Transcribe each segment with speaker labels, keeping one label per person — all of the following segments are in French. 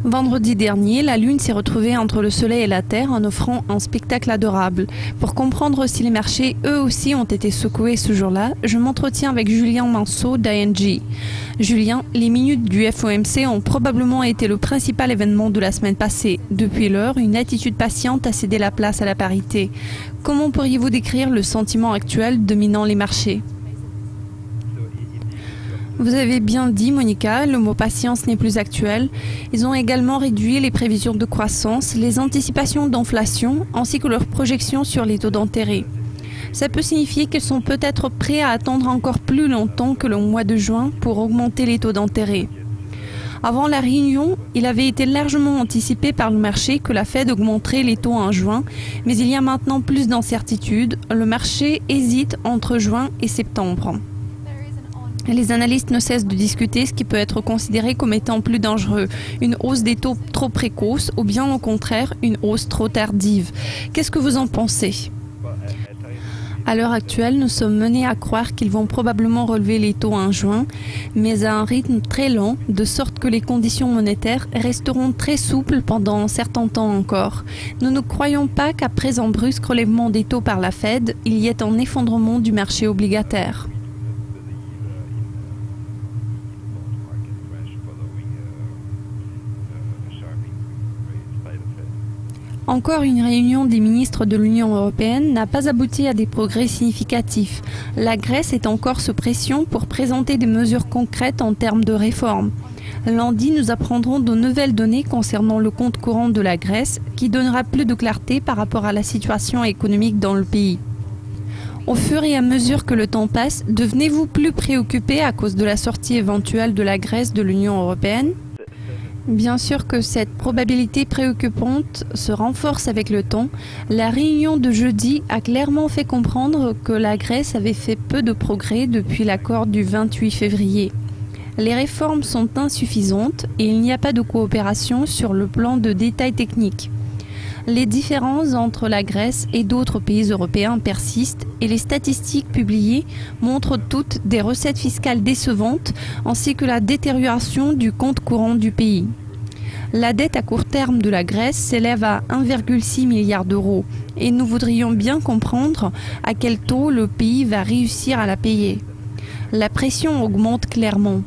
Speaker 1: Vendredi dernier, la Lune s'est retrouvée entre le Soleil et la Terre en offrant un spectacle adorable. Pour comprendre si les marchés, eux aussi, ont été secoués ce jour-là, je m'entretiens avec Julien Manceau d'ING. Julien, les minutes du FOMC ont probablement été le principal événement de la semaine passée. Depuis lors, une attitude patiente a cédé la place à la parité. Comment pourriez-vous décrire le sentiment actuel dominant les marchés ? Vous avez bien dit, Monica, le mot patience n'est plus actuel. Ils ont également réduit les prévisions de croissance, les anticipations d'inflation, ainsi que leurs projections sur les taux d'intérêt. Ça peut signifier qu'ils sont peut-être prêts à attendre encore plus longtemps que le mois de juin pour augmenter les taux d'intérêt. Avant la réunion, il avait été largement anticipé par le marché que la Fed augmenterait les taux en juin, mais il y a maintenant plus d'incertitudes. Le marché hésite entre juin et septembre. Les analystes ne cessent de discuter ce qui peut être considéré comme étant plus dangereux, une hausse des taux trop précoce ou bien au contraire une hausse trop tardive. Qu'est-ce que vous en pensez ? À l'heure actuelle, nous sommes menés à croire qu'ils vont probablement relever les taux en juin, mais à un rythme très lent, de sorte que les conditions monétaires resteront très souples pendant un certain temps encore. Nous ne croyons pas qu'après un brusque relèvement des taux par la Fed, il y ait un effondrement du marché obligataire. Encore une réunion des ministres de l'Union européenne n'a pas abouti à des progrès significatifs. La Grèce est encore sous pression pour présenter des mesures concrètes en termes de réforme. Lundi, nous apprendrons de nouvelles données concernant le compte courant de la Grèce qui donnera plus de clarté par rapport à la situation économique dans le pays. Au fur et à mesure que le temps passe, devenez-vous plus préoccupé à cause de la sortie éventuelle de la Grèce de l'Union européenne ? Bien sûr que cette probabilité préoccupante se renforce avec le temps. La réunion de jeudi a clairement fait comprendre que la Grèce avait fait peu de progrès depuis l'accord du 28 février. Les réformes sont insuffisantes et il n'y a pas de coopération sur le plan de détails techniques. Les différences entre la Grèce et d'autres pays européens persistent et les statistiques publiées montrent toutes des recettes fiscales décevantes ainsi que la détérioration du compte courant du pays. La dette à court terme de la Grèce s'élève à 1,6 milliard d'euros et nous voudrions bien comprendre à quel taux le pays va réussir à la payer. La pression augmente clairement.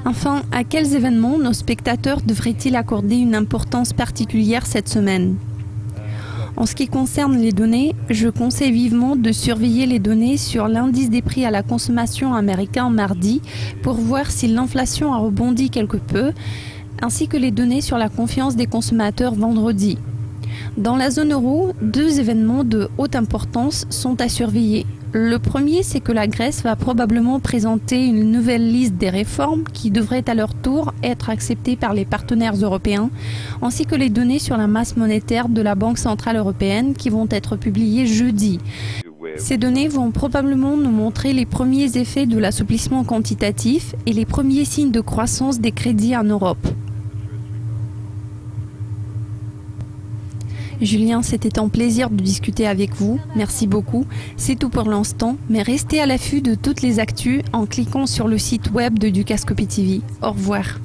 Speaker 1: Enfin, à quels événements nos spectateurs devraient-ils accorder une importance particulière cette semaine ? En ce qui concerne les données, je conseille vivement de surveiller les données sur l'indice des prix à la consommation américain mardi pour voir si l'inflation a rebondi quelque peu, ainsi que les données sur la confiance des consommateurs vendredi. Dans la zone euro, deux événements de haute importance sont à surveiller. Le premier, c'est que la Grèce va probablement présenter une nouvelle liste des réformes qui devraient à leur tour être acceptées par les partenaires européens, ainsi que les données sur la masse monétaire de la Banque centrale européenne qui vont être publiées jeudi. Ces données vont probablement nous montrer les premiers effets de l'assouplissement quantitatif et les premiers signes de croissance des crédits en Europe. Julien, c'était un plaisir de discuter avec vous. Merci beaucoup. C'est tout pour l'instant, mais restez à l'affût de toutes les actus en cliquant sur le site web de Dukascopy TV. Au revoir.